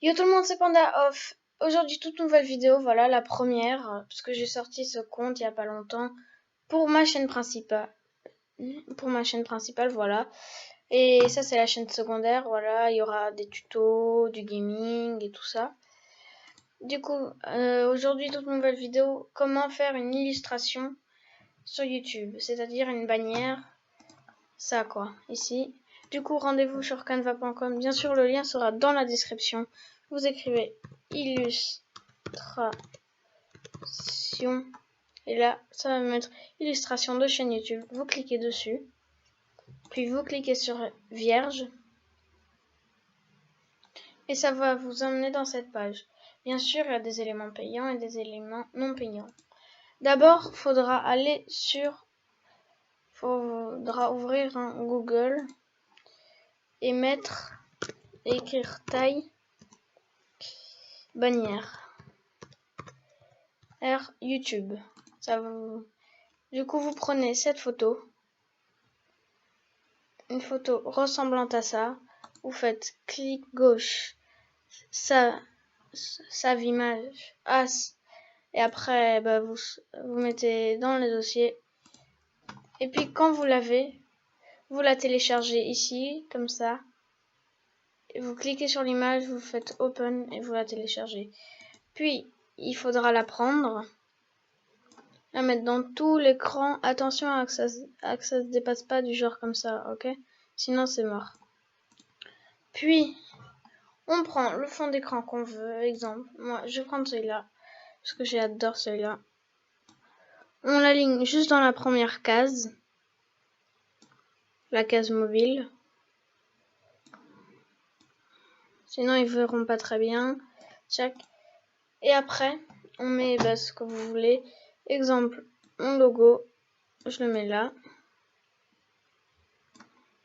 Yo tout le monde, c'est Panda Off. Aujourd'hui, toute nouvelle vidéo, voilà la première, parce que j'ai sorti ce compte il y a pas longtemps pour ma chaîne principale. Voilà. Et ça, c'est la chaîne secondaire, voilà. Il y aura des tutos, du gaming et tout ça. Du coup, aujourd'hui, toute nouvelle vidéo, comment faire une illustration sur YouTube, c'est-à-dire une bannière, ça quoi, ici. Du coup, rendez-vous sur canva.com. Bien sûr, le lien sera dans la description. Vous écrivez illustration et là, ça va me mettre illustration de chaîne YouTube. Vous cliquez dessus, puis vous cliquez sur vierge et ça va vous emmener dans cette page. Bien sûr, il y a des éléments payants et des éléments non payants. D'abord, faudra ouvrir un Google et écrire taille bannière R YouTube. Du coup, vous prenez cette photo, une photo ressemblante à ça. Vous faites clic gauche, save image as, et après vous mettez dans le dossier. Et puis quand vous l'avez, vous la téléchargez ici, comme ça. Et vous cliquez sur l'image, vous faites open et vous la téléchargez. Puis, il faudra la prendre, la mettre dans tout l'écran. Attention à que ça se dépasse pas du genre comme ça, ok? Sinon, c'est mort. Puis, on prend le fond d'écran qu'on veut. Exemple, moi, je vais prendre celui-là, parce que j'adore celui-là. On l'aligne juste dans la première case, la case mobile. Sinon, ils verront pas très bien. Check. Et après, on met ce que vous voulez. Exemple, mon logo, je le mets là.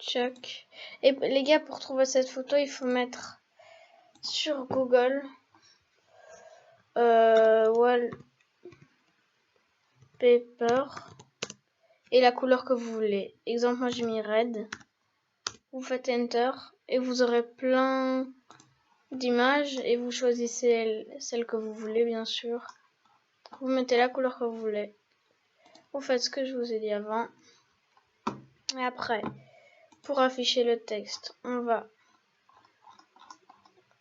Check. Et les gars, pour trouver cette photo, il faut mettre sur Google wallpaper et la couleur que vous voulez. Exemple, moi j'ai mis red. Vous faites enter et vous aurez plein d'images et vous choisissez celle que vous voulez, bien sûr. Vous mettez la couleur que vous voulez. Vous faites ce que je vous ai dit avant. Et après, pour afficher le texte, on va...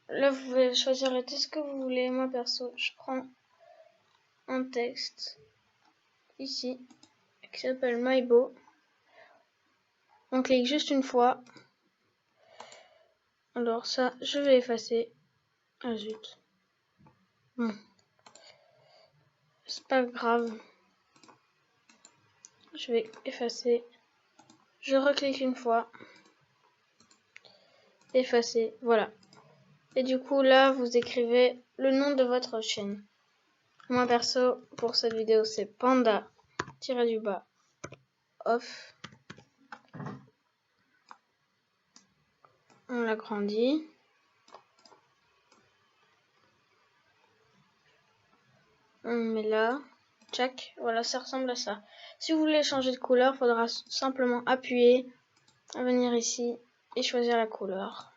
Là, vous pouvez choisir le texte que vous voulez. Moi, perso, je prends un texte ici qui s'appelle MyBeau. On clique juste une fois. Alors ça, je vais effacer. Ah zut. Bon. C'est pas grave. Je vais effacer. Je reclique une fois. Effacer. Voilà. Et du coup, là, vous écrivez le nom de votre chaîne. Moi, perso, pour cette vidéo, c'est Panda-off. On l'agrandit. On met là. Check. Voilà, ça ressemble à ça. Si vous voulez changer de couleur, il faudra simplement appuyer, venir ici et choisir la couleur.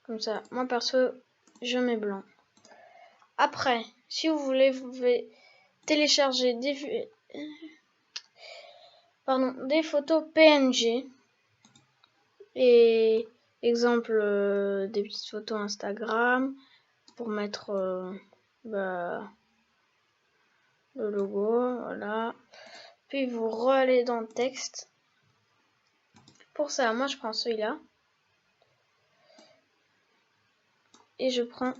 Comme ça. Moi, perso, je mets blanc. Après, si vous voulez, vous pouvez télécharger des photos PNG. Et exemple, des petites photos Instagram pour mettre le logo, voilà. Puis vous re-allez dans le texte. Pour ça, moi je prends celui-là. Et je prends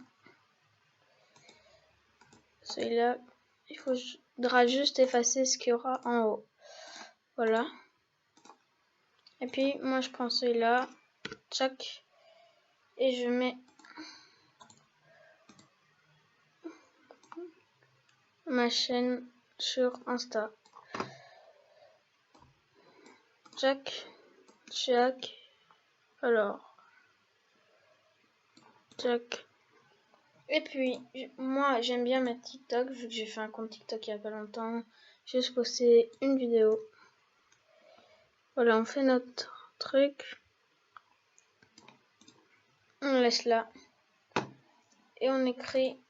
celui-là. Il faudra juste effacer ce qu'il y aura en haut. Voilà. Et puis moi je prends celui-là. Tchac. Et je mets ma chaîne sur Insta. Tchac. Tchac. Alors. Tchac. Et puis, moi, j'aime bien mettre TikTok, vu que j'ai fait un compte TikTok il y a pas longtemps. J'ai juste posté une vidéo. Voilà, on fait notre truc. On laisse là. et on écrit.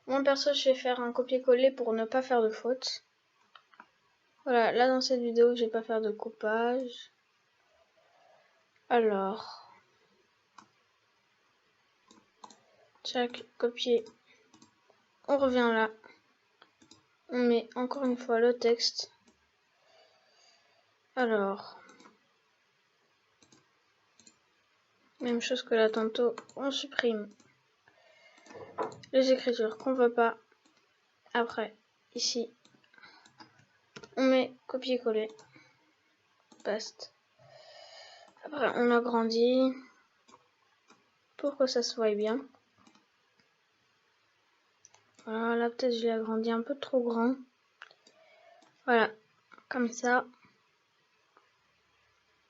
Moi perso, je vais faire un copier-coller pour ne pas faire de faute. Voilà, là dans cette vidéo, je vais pas faire de coupage. Alors, chaque copier. On revient là. On met encore une fois le texte. Alors, même chose que là tantôt, on supprime les écritures qu'on veut pas. Après, ici, on met copier-coller. Paste. Après, on agrandit pour que ça se voie bien. Voilà, là peut-être je l'ai agrandi un peu trop grand. Voilà, comme ça.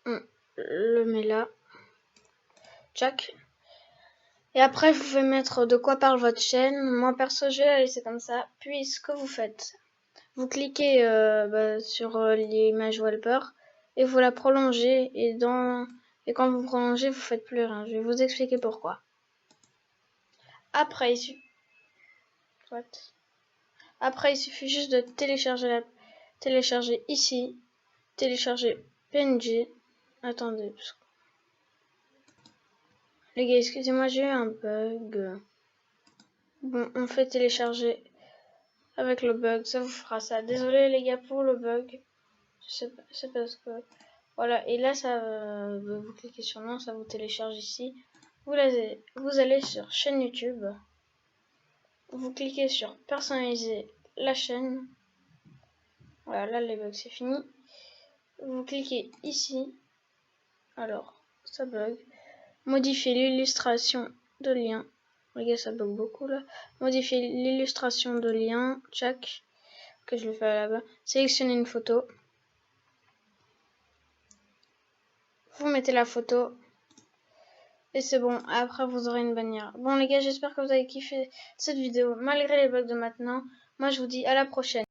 On le met là. Tchac. Et après, vous pouvez mettre de quoi parle votre chaîne. Moi, perso, je vais la laisser comme ça. Puis, ce que vous faites, vous cliquez sur l'image wallpaper et vous la prolongez. Et quand vous prolongez, vous faites plus rien. Je vais vous expliquer pourquoi. Après, il suffit juste de télécharger ici. Télécharger PNG. Attendez. Les gars, excusez-moi, j'ai eu un bug. Bon, on fait télécharger avec le bug, ça vous fera ça. Désolé les gars pour le bug. C'est parce que... Voilà, et là, vous cliquez sur non, ça vous télécharge ici. Vous allez sur chaîne YouTube. Vous cliquez sur personnaliser la chaîne. Voilà, là les bugs c'est fini. Vous cliquez ici. Alors, ça bug. Modifier l'illustration de lien. Les gars, ça bug beaucoup là. Modifier l'illustration de lien. Check. Que je le fais là-bas. Sélectionnez une photo. Vous mettez la photo. Et c'est bon. Après, vous aurez une bannière. Bon les gars, j'espère que vous avez kiffé cette vidéo. Malgré les bugs de maintenant. Moi, je vous dis à la prochaine.